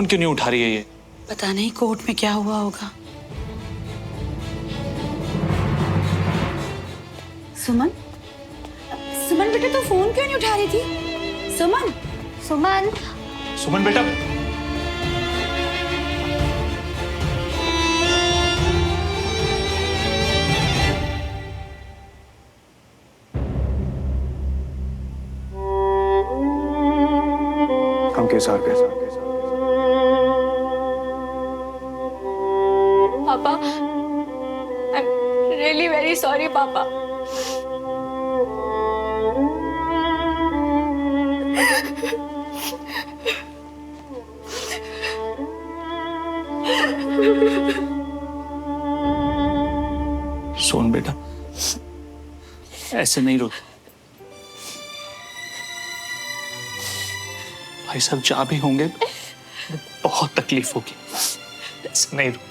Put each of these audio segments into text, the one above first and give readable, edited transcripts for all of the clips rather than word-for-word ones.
Phone क्यों नहीं उठा रही है ये? पता नहीं कोर्ट में क्या हुआ होगा। सुमन, सुमन बेटा तू फोन क्यों नहीं उठा रही थी? सुमन, सुमन, सुमन बेटा, हम कैसा पापा, I am really very sorry पापा। सोन बेटा, ऐसे नहीं रो। भाई साहब जा भी होंगे, बहुत तकलीफ होगी, ऐसे नहीं रो।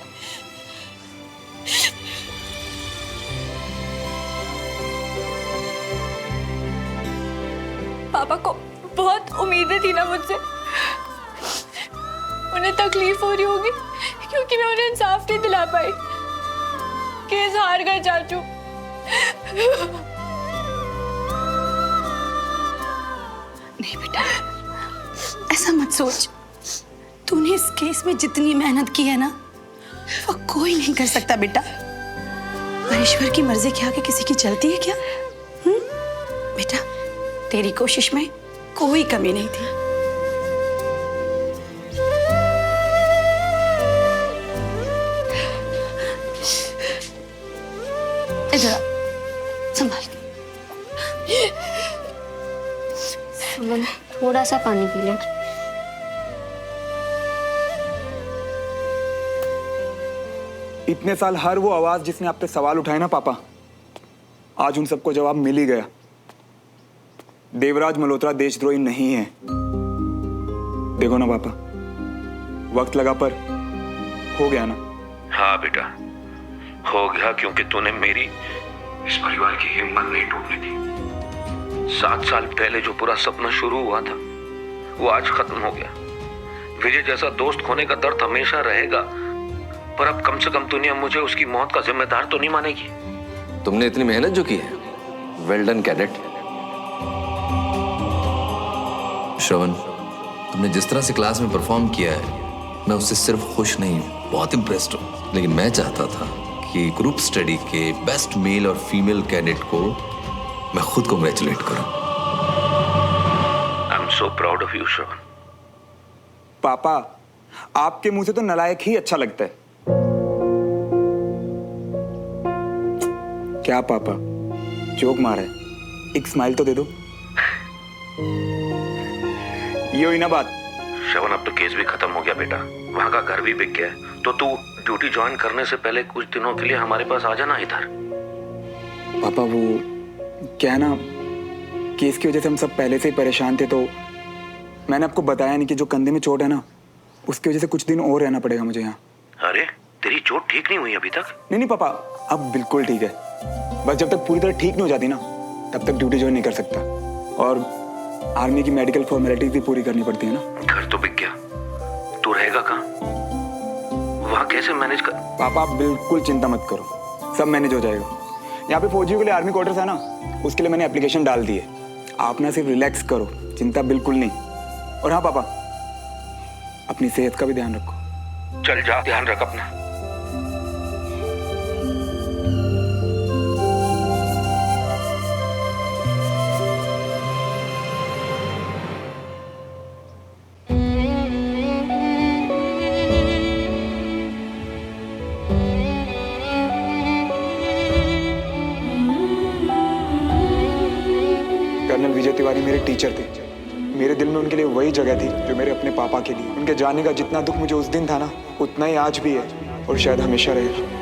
पापा को बहुत उम्मीदें थी ना मुझसे। उन्हें तकलीफ हो रही होगी क्योंकि मैं उन्हें इंसाफ नहीं दिला पाई। केस हार गए चाचू। नहीं बेटा, ऐसा मत सोच। तूने इस केस में जितनी मेहनत की है ना, वो कोई नहीं कर सकता बेटा। और ईश्वर की मर्जी के आगे किसी की चलती है क्या? बेटा, तेरी कोशिश में कोई कमी नहीं थी। इधर आ, संभाल के। सुमन, थोड़ा सा पानी पी ले। इतने साल हर वो आवाज जिसने आप पे सवाल उठाए ना पापा, आज उन सबको जवाब मिल ही गया। देवराज मल्होत्रा देशद्रोही नहीं है। देखो ना पापा, वक्त लगा पर हो गया ना। हाँ बेटा, हो गया, क्योंकि तूने मेरी इस परिवार की हिम्मत नहीं टूटने दी। 7 साल पहले जो पूरा सपना शुरू हुआ था वो आज खत्म हो गया। विजय जैसा दोस्त खोने का दर्द हमेशा रहेगा, पर अब कम से कम दुनिया मुझे उसकी मौत का जिम्मेदार तो नहीं मानेगी। तुमने इतनी मेहनत जो की है, वेल डन कैडेट। श्रवण, तुमने जिस तरह से क्लास में परफॉर्म किया है, मैं उससे सिर्फ खुश नहीं हूँ, बहुत इम्प्रेस्ड हूँ। लेकिन मैं चाहता था कि ग्रुप स्टडी के बेस्ट मेल और फीमेल कैडेट को मैं खुद कांग्रेचुलेट करूँ। I am so proud of you Shravan. पापा, आपके मुंह से तो नालायक ही अच्छा लगता है। क्या पापा, जोक मारा है? एक स्माइल तो दे दो। ये हुई ना बात। श्रवण, अब तो केस भी खत्म हो गया बेटा, वहां का घर भी बिक गया है, तो तू ड्यूटी ज्वाइन करने से पहले कुछ दिनों के लिए हमारे पास आ जाना इधर। पापा, वो क्या है ना, केस की वजह से हम सब पहले से ही परेशान थे, तो मैंने आपको बताया नहीं कि जो कंधे में चोट है ना, उसकी वजह से कुछ दिन और रहना पड़ेगा मुझे यहाँ। अरे, तेरी चोट ठीक नहीं हुई अभी तक? नहीं पापा, अब बिल्कुल ठीक है। बस जब तक पूरी तरह ठीक नहीं हो जाती ना, तब तक ड्यूटी ज्वाइन नहीं कर सकता। और आर्मी की मेडिकल फॉर्मेलिटीज भी पूरी करनी पड़ती है ना। घर तो बिक गया, तू रहेगा कहाँ? वहाँ कैसे मैनेज कर? पापा, आप बिल्कुल चिंता मत करो, सब मैनेज हो जाएगा। यहाँ पे फौजियों के लिए आर्मी क्वार्टर्स है ना, उसके लिए मैंने एप्लीकेशन डाल दी है। आप ना सिर्फ रिलैक्स करो, चिंता बिल्कुल नहीं। और हाँ पापा, अपनी सेहत का भी ध्यान रखो। चल जा, ध्यान रख अपना। कर्नल विजय तिवारी मेरे टीचर थे। मेरे दिल में उनके लिए वही जगह थी जो मेरे अपने पापा के लिए। उनके जाने का जितना दुख मुझे उस दिन था ना, उतना ही आज भी है और शायद हमेशा रहेगा।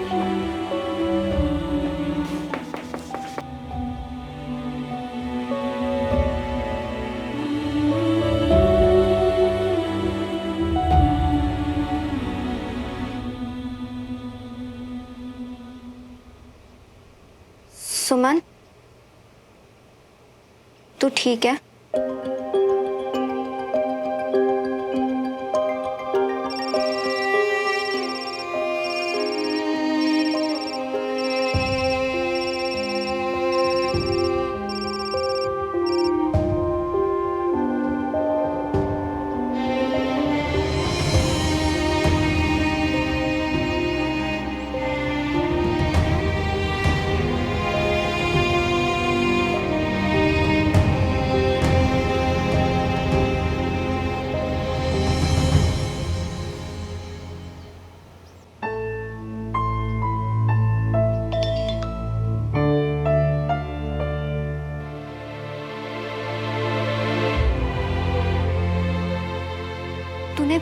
सुमन, तू ठीक है?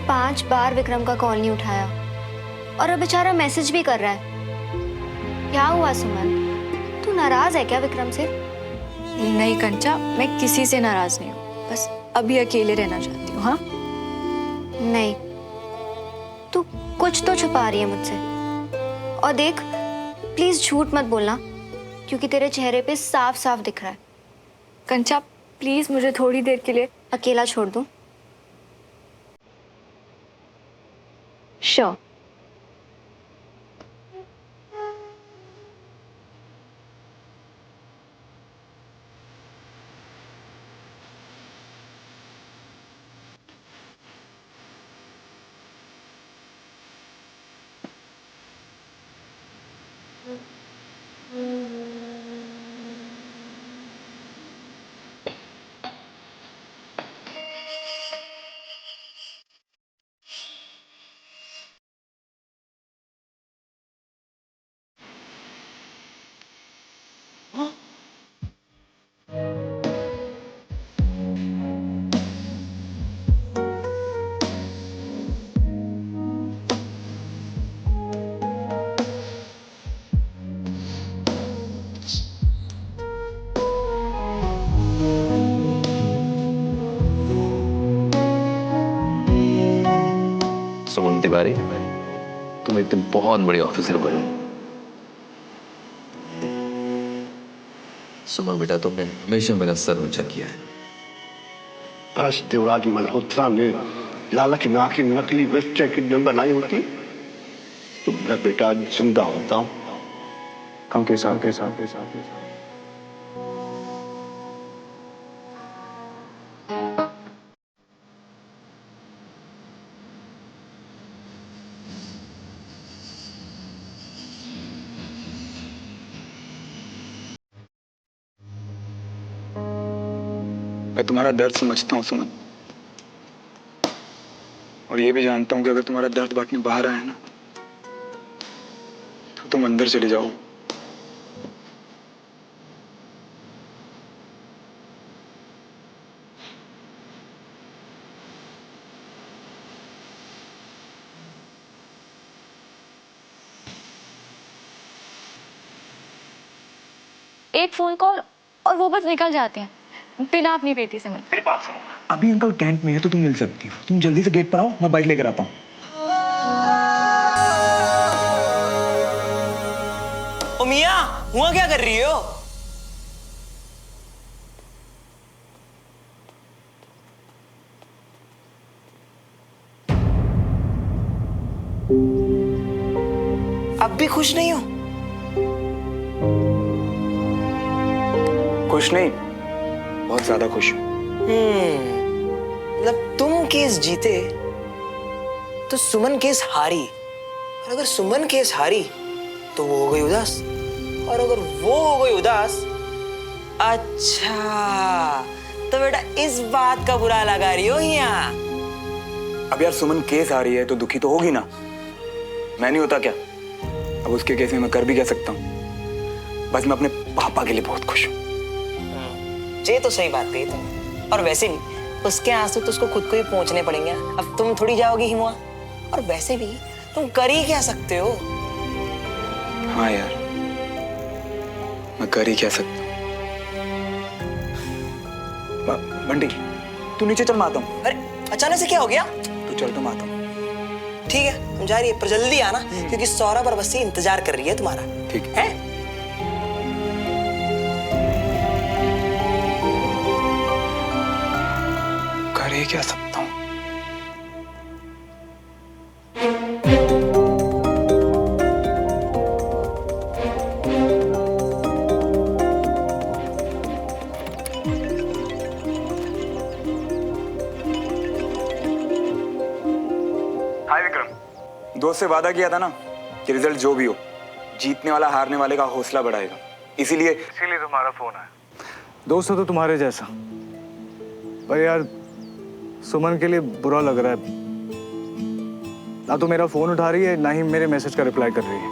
5 बार विक्रम का कॉल नहीं उठाया और अब बेचारा मैसेज भी कर रहा है। क्या हुआ सुमन, तू नाराज है क्या विक्रम से? नहीं कंचा, मैं किसी से नाराज नहीं हूँ, बस अभी अकेले रहना चाहती हूँ। हाँ नहीं, तू कुछ तो छुपा रही है मुझसे। और देख, प्लीज झूठ मत बोलना, क्योंकि तेरे चेहरे पे साफ साफ दिख रहा है। कंचा प्लीज मुझे थोड़ी देर के लिए अकेला छोड़ दूं? श्योर। सुमन तिवारी, तुम एक दिन बहुत बड़ी ऑफिसर बनो। सुमन बेटा, तुमने हमेशा मेरा सर ऊंचा किया है। बस देवराज मल्होत्रा ने लाला की नाक की नकली वेस्ट जैकेट न बनाई होती तो मैं बेटा जिंदा होता हूँ। के साथ मैं तुम्हारा दर्द समझता हूँ सुमन, और ये भी जानता हूँ कि अगर तुम्हारा दर्द बांटने बाहर आया ना तो तुम अंदर चले जाओ। एक फोन कॉल और वो बस निकल जाते हैं बिना अपनी बेटी से मिले। अभी अंकल कैंप में है तो तुम मिल सकती हो। तुम जल्दी से गेट पर आओ, मैं बाइक लेकर आता हूँ। ओ मियां, हुआ क्या कर रही हो? अब भी खुश नहीं हो? खुश नहीं, बहुत ज्यादा खुश हूँ। मतलब तुम केस जीते तो सुमन केस हारी, और अगर सुमन केस हारी तो वो हो गई उदास, और अगर वो हो गई उदास, अच्छा तो बेटा इस बात का बुरा लगा रही हो यहाँ? अब यार सुमन केस आ रही है तो दुखी तो होगी ना, मैं नहीं होता क्या? अब उसके केस में मैं कर भी क्या सकता हूँ? बस मैं अपने पापा के लिए बहुत खुश हूँ। ये तो सही बात कही तुम, और वैसे भी उसके आंसू तो उसको खुद को ही पहुंचने पड़ेंगे। अब तुम थोड़ी जाओगी हिमुआ, और वैसे भी तुम कर ही क्या सकते हो? हाँ यार, मैं कर ही क्या सकता हूँ। बंटी, तू नीचे चल, मैं आता हूँ। अरे अचानक से क्या हो गया? तू चल तो मैं आता हूँ। ठीक है, तुम जा रही है पर जल्दी आना, क्योंकि सौरभ और बस्सी इंतजार कर रही है तुम्हारा। ठीक है? कर ही क्या सकता हूँ? हाय विक्रम, दोस्त से वादा किया था ना कि रिजल्ट जो भी हो, जीतने वाला हारने वाले का हौसला बढ़ाएगा। इसीलिए तुम्हारा फोन आया। दोस्त हो तो तुम्हारे जैसा, पर यार सुमन के लिए बुरा लग रहा है। ना तो मेरा फोन उठा रही है, ना ही मेरे मैसेज का रिप्लाई कर रही है।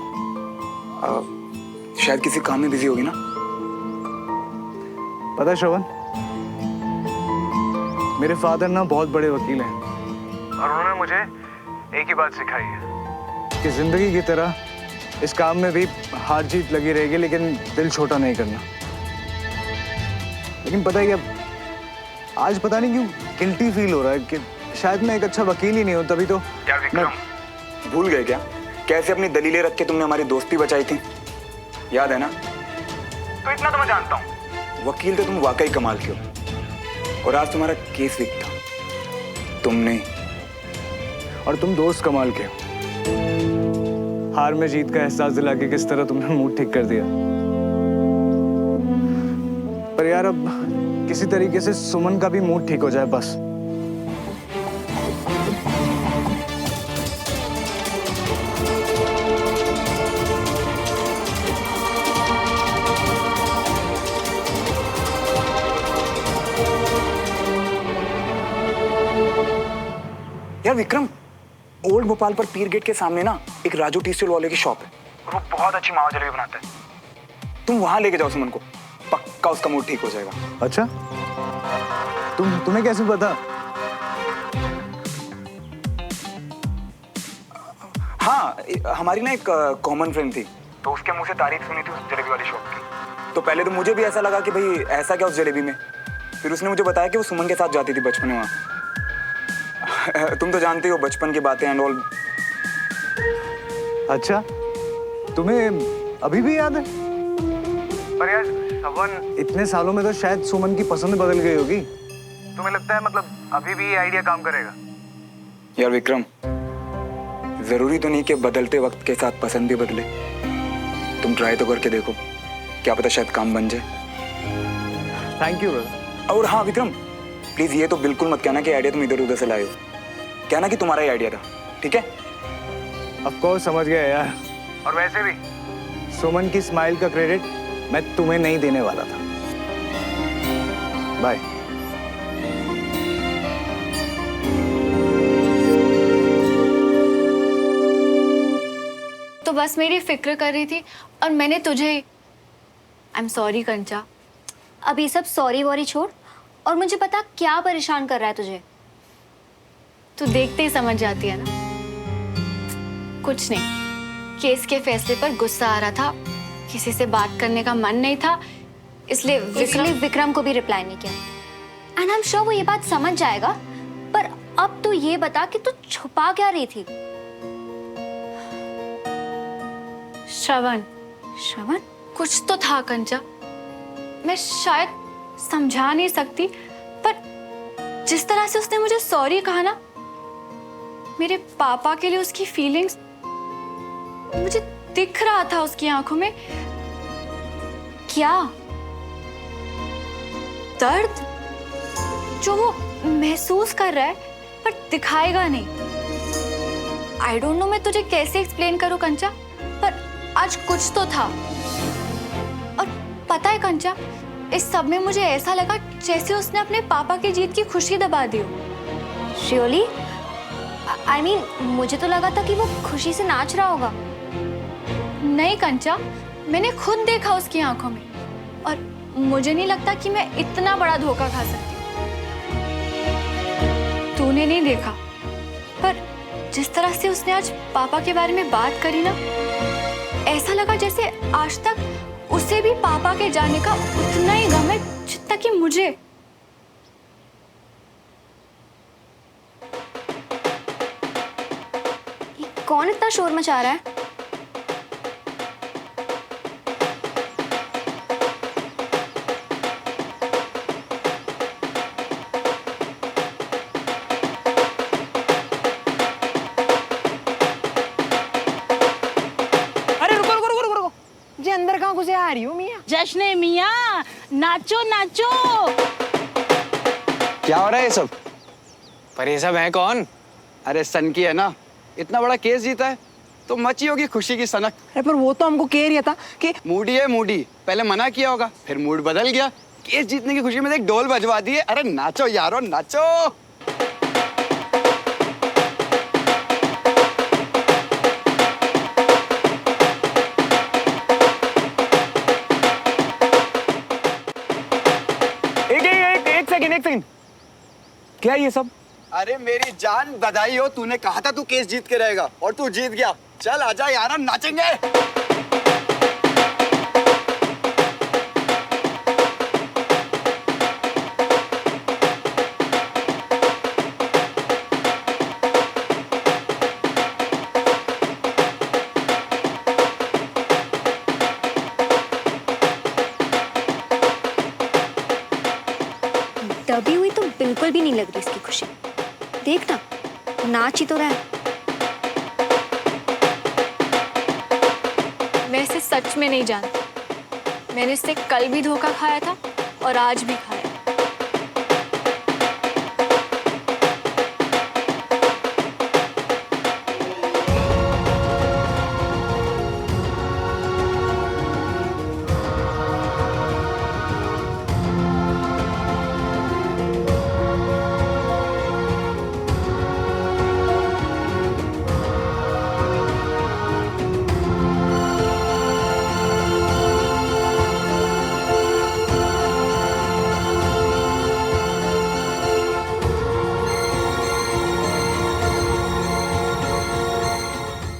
शायद किसी काम में बिजी होगी ना। पता है श्रवण, मेरे फादर ना बहुत बड़े वकील हैं, और उन्होंने मुझे एक ही बात सिखाई है कि जिंदगी की तरह इस काम में भी हार जीत लगी रहेगी, लेकिन दिल छोटा नहीं करना। लेकिन पता है क्या, आज पता नहीं क्यों गिल्टी फील हो रहा है कि शायद मैं एक अच्छा वकील ही नहीं हूं, तभी तो। यार विक्रम, भूल गए क्या कैसे अपनी दलीलें रख के तुमने हमारी दोस्ती बचाई थी? याद है ना? तो इतना तो मैं जानता हूँ, वकील तो तुम वाकई कमाल के हो। और आज तुम्हारा केस वीक था, तुमने। और तुम दोस्त कमाल के हो। हार में जीत का एहसास दिला के किस तरह तुमने मूड ठीक कर दिया। पर यार अब किसी तरीके से सुमन का भी मूड ठीक हो जाए बस। यार विक्रम, ओल्ड भोपाल पर पीर गेट के सामने ना एक राजू टी स्टॉल वाले की शॉप है, और वो बहुत अच्छी मावा जलेबी बनाता है। तुम वहां लेके जाओ सुमन को, पक्का उसका मूड ठीक हो जाएगा। अच्छा, तुम्हें कैसे पता? हाँ, हमारी ना एक कॉमन फ्रेंड थी, तो उसके मुंह से तारीफ सुनी थी उस जलेबी वाली शॉप की। तो पहले तो मुझे भी ऐसा लगा कि भाई ऐसा क्या उस जलेबी में। फिर उसने मुझे बताया कि वो सुमन के साथ जाती थी बचपन में वहाँ। तुम तो जानते हो बचपन की बातें एंड ऑल। अच्छा, तुम्हें अभी भी याद है? पर यार श्रवण, इतने सालों में तो शायद सुमन की पसंद बदल गई होगी। तुम्हें लगता है मतलब अभी भी ये आइडिया काम करेगा? यार विक्रम, जरूरी तो नहीं कि बदलते वक्त के साथ पसंद भी बदले। तुम ट्राई तो करके देखो, क्या पता शायद काम बन जाए। Thank you brother. और हाँ विक्रम, प्लीज ये तो बिल्कुल मत कहना कि आइडिया तुम इधर उधर से लाए हो। कहना कि तुम्हारा ही आइडिया था, ठीक है? ऑफ कोर्स, समझ गया यार। और वैसे भी सुमन की स्माइल का क्रेडिट मैं तुम्हें नहीं देने वाला था। बाय। तो बस मेरी फिक्र कर रही थी और मैंने तुझे। आई एम सॉरी कंचा। अब ये सब सॉरी वॉरी छोड़ और मुझे बता क्या परेशान कर रहा है तुझे? तू देखते ही समझ जाती है ना। कुछ नहीं, केस के फैसले पर गुस्सा आ रहा था, किसी से बात करने का मन नहीं था, इसलिए विक्रम को भी रिप्लाई नहीं किया। एंड आई एम श्योर वो ये बात समझ जाएगा। पर अब तू ये बता कि तू छुपा क्या रही थी? श्रवण, श्रवण? कुछ तो था कंचा, मैं शायद समझा नहीं सकती, पर जिस तरह से उसने मुझे सॉरी कहा ना, मेरे पापा के लिए उसकी फीलिंग्स मुझे दिख रहा था उसकी आंखों में। क्या दर्द जो वो महसूस कर रहा है पर दिखाएगा नहीं। आई डोंट नो मैं तुझे कैसे एक्सप्लेन करूं कंचा, पर आज कुछ तो था। और पता है कंचा, इस सब में मुझे ऐसा लगा जैसे उसने अपने पापा की जीत की खुशी दबा दी हो। श्योरली? आई मीन मुझे तो लगा था कि वो खुशी से नाच रहा होगा। नहीं कंचा, मैंने खुद देखा उसकी आंखों में, और मुझे नहीं लगता कि मैं इतना बड़ा धोखा खा सकती हूँ। तूने नहीं देखा, पर जिस तरह से उसने आज पापा के बारे में बात करी ना, ऐसा लगा जैसे आज तक उसे भी पापा के जाने का उतना ही गम है जितना कि मुझे। ये कौन इतना शोर मचा रहा है? अंदर कहाँ घुसे आ रही हो मियाँ? जश्न मियाँ, नाचो नाचो। क्या हो रहा है ये सब? पर ये सब है कौन? अरे सन की है ना, इतना बड़ा केस जीता है तो मची होगी खुशी की सनक। अरे पर वो तो हमको कह रहा था कि मूडी है मूडी, पहले मना किया होगा फिर मूड बदल गया, केस जीतने की खुशी में एक ढोल बजवा दिए। अरे नाचो यारो नाचो। एक सेकंड, क्या है ये सब? अरे मेरी जान, बधाई हो, तूने कहा था तू केस जीत के रहेगा और तू जीत गया। चल आजा यार, नाचेंगे। दबी हुई तो बिल्कुल भी नहीं लग रही इसकी खुशी। देख ना, नाच ही तो रहा है। मैं इसे सच में नहीं जानती। मैंने इससे कल भी धोखा खाया था और आज भी खाया।